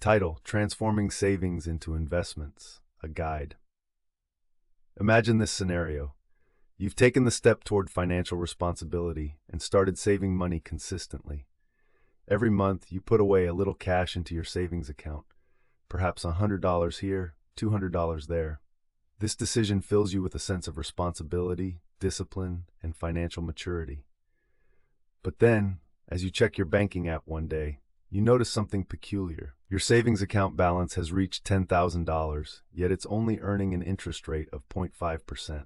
Title: Transforming Savings into Investments, a Guide. Imagine this scenario. You've taken the step toward financial responsibility and started saving money consistently. Every month, you put away a little cash into your savings account, perhaps $100 here, $200 there. This decision fills you with a sense of responsibility, discipline, and financial maturity. But then, as you check your banking app one day, you notice something peculiar. Your savings account balance has reached $10,000, yet it's only earning an interest rate of 0.5%.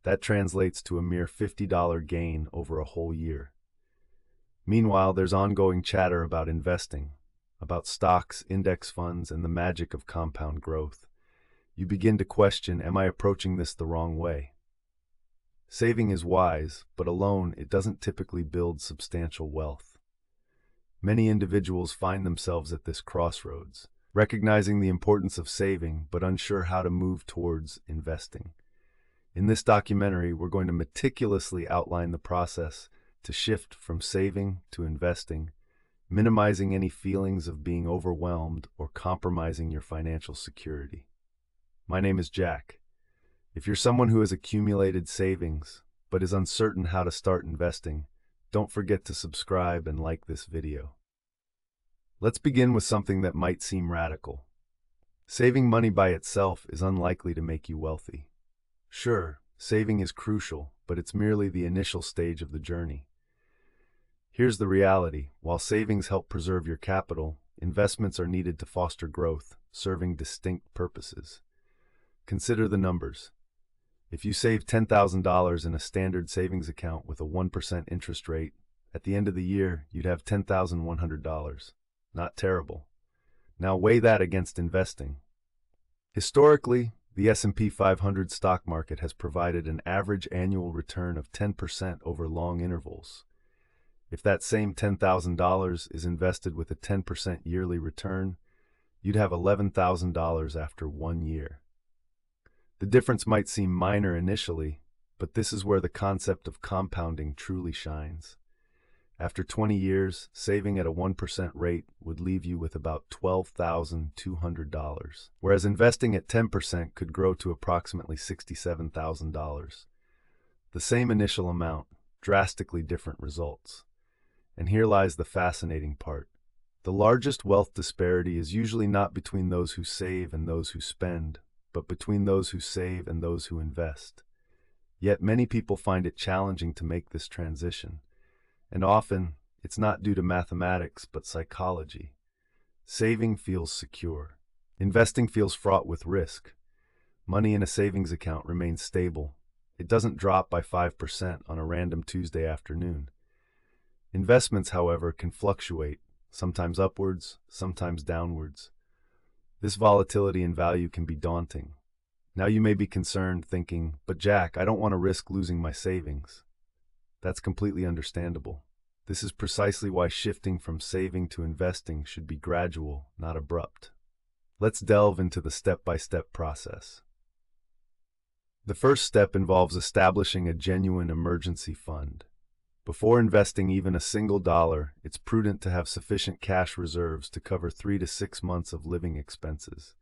That translates to a mere $50 gain over a whole year. Meanwhile, there's ongoing chatter about investing, about stocks, index funds, and the magic of compound growth. You begin to question, am I approaching this the wrong way? Saving is wise, but alone it doesn't typically build substantial wealth. Many individuals find themselves at this crossroads, recognizing the importance of saving, but unsure how to move towards investing. In this documentary, we're going to meticulously outline the process to shift from saving to investing, minimizing any feelings of being overwhelmed or compromising your financial security. My name is Jack. If you're someone who has accumulated savings but is uncertain how to start investing, don't forget to subscribe and like this video. Let's begin with something that might seem radical. Saving money by itself is unlikely to make you wealthy. Sure, saving is crucial, but it's merely the initial stage of the journey. Here's the reality. While savings help preserve your capital, investments are needed to foster growth, serving distinct purposes. Consider the numbers. If you save $10,000 in a standard savings account with a 1% interest rate, at the end of the year, you'd have $10,100. Not terrible. Now weigh that against investing. Historically, the S&P 500 stock market has provided an average annual return of 10% over long intervals. If that same $10,000 is invested with a 10% yearly return, you'd have $11,000 after 1 year. The difference might seem minor initially, but this is where the concept of compounding truly shines. After 20 years, saving at a 1% rate would leave you with about $12,200, whereas investing at 10% could grow to approximately $67,000. The same initial amount, drastically different results. And here lies the fascinating part. The largest wealth disparity is usually not between those who save and those who spend, but between those who save and those who invest. Yet many people find it challenging to make this transition. And often, it's not due to mathematics, but psychology. Saving feels secure. Investing feels fraught with risk. Money in a savings account remains stable. It doesn't drop by 5% on a random Tuesday afternoon. Investments, however, can fluctuate, sometimes upwards, sometimes downwards. This volatility in value can be daunting. Now you may be concerned, thinking, but Jack, I don't want to risk losing my savings. That's completely understandable. This is precisely why shifting from saving to investing should be gradual, not abrupt. Let's delve into the step-by-step process. The first step involves establishing a genuine emergency fund. Before investing even a single dollar, it's prudent to have sufficient cash reserves to cover 3 to 6 months of living expenses.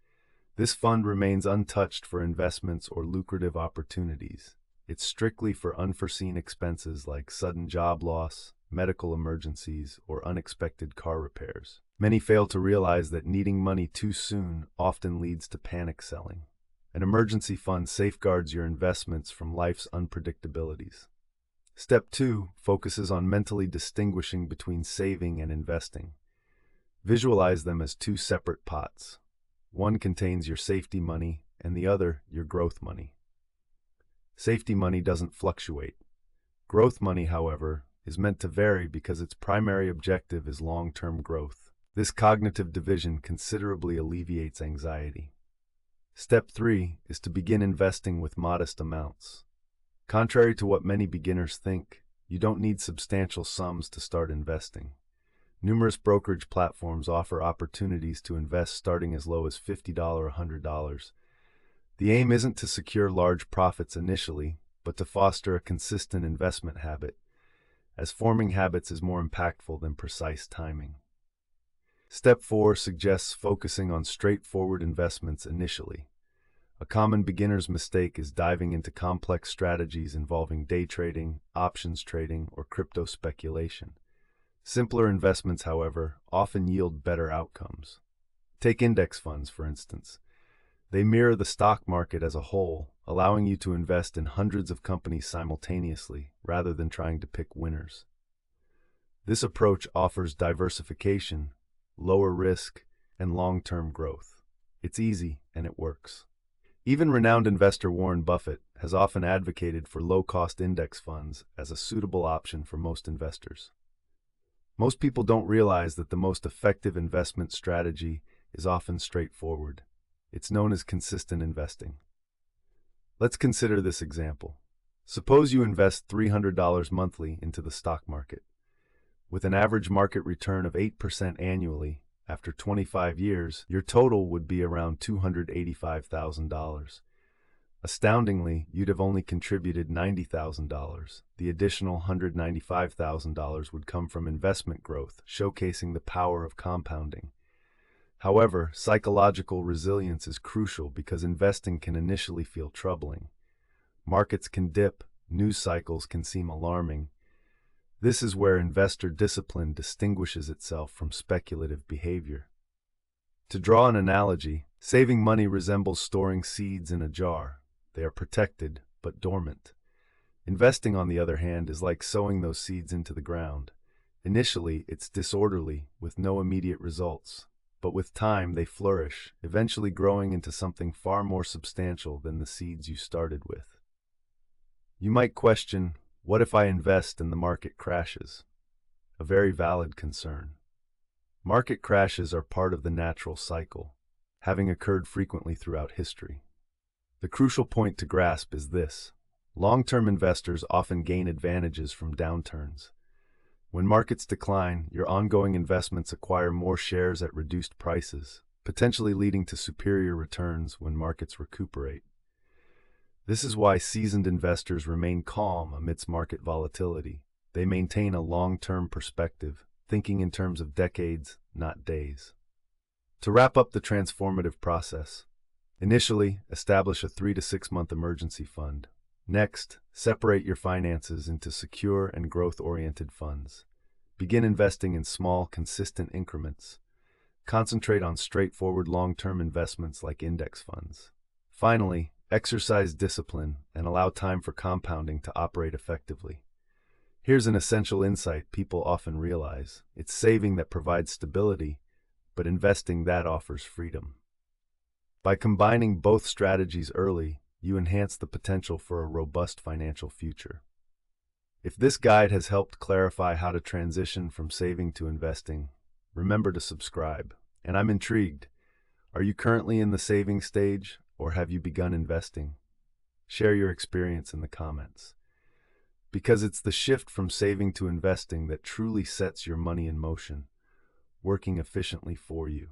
This fund remains untouched for investments or lucrative opportunities. It's strictly for unforeseen expenses like sudden job loss, medical emergencies, or unexpected car repairs. Many fail to realize that needing money too soon often leads to panic selling. An emergency fund safeguards your investments from life's unpredictabilities. Step 2 focuses on mentally distinguishing between saving and investing. Visualize them as 2 separate pots. One contains your safety money, and the other your growth money. Safety money doesn't fluctuate. Growth money, however, is meant to vary because its primary objective is long-term growth. This cognitive division considerably alleviates anxiety. Step 3 is to begin investing with modest amounts. Contrary to what many beginners think, you don't need substantial sums to start investing. Numerous brokerage platforms offer opportunities to invest starting as low as $50 or $100. The aim isn't to secure large profits initially, but to foster a consistent investment habit, as forming habits is more impactful than precise timing. Step 4 suggests focusing on straightforward investments initially. A common beginner's mistake is diving into complex strategies involving day trading, options trading, or crypto speculation. Simpler investments, however, often yield better outcomes. Take index funds, for instance. They mirror the stock market as a whole, allowing you to invest in hundreds of companies simultaneously, rather than trying to pick winners. This approach offers diversification, lower risk, and long-term growth. It's easy and it works. Even renowned investor Warren Buffett has often advocated for low-cost index funds as a suitable option for most investors. Most people don't realize that the most effective investment strategy is often straightforward. It's known as consistent investing. Let's consider this example. Suppose you invest $300 monthly into the stock market. With an average market return of 8% annually, after 25 years, your total would be around $285,000. Astoundingly, you'd have only contributed $90,000. The additional $195,000 would come from investment growth, showcasing the power of compounding. However, psychological resilience is crucial because investing can initially feel troubling. Markets can dip, news cycles can seem alarming. This is where investor discipline distinguishes itself from speculative behavior. To draw an analogy, saving money resembles storing seeds in a jar. They are protected, but dormant. Investing, on the other hand, is like sowing those seeds into the ground. Initially, it's disorderly, with no immediate results. But with time, they flourish, eventually growing into something far more substantial than the seeds you started with. You might question, what if I invest and the market crashes? A very valid concern. Market crashes are part of the natural cycle, having occurred frequently throughout history. The crucial point to grasp is this: long-term investors often gain advantages from downturns. When markets decline, your ongoing investments acquire more shares at reduced prices, potentially leading to superior returns when markets recuperate. This is why seasoned investors remain calm amidst market volatility. They maintain a long-term perspective, thinking in terms of decades, not days. To wrap up the transformative process, initially, establish a 3 to 6 month emergency fund. Next, separate your finances into secure and growth-oriented funds. Begin investing in small, consistent increments. Concentrate on straightforward long-term investments like index funds. Finally, exercise discipline and allow time for compounding to operate effectively. Here's an essential insight people often realize. It's saving that provides stability, but investing that offers freedom. By combining both strategies early, you enhance the potential for a robust financial future. If this guide has helped clarify how to transition from saving to investing, remember to subscribe. And I'm intrigued. Are you currently in the saving stage, or have you begun investing? Share your experience in the comments. Because it's the shift from saving to investing that truly sets your money in motion, working efficiently for you.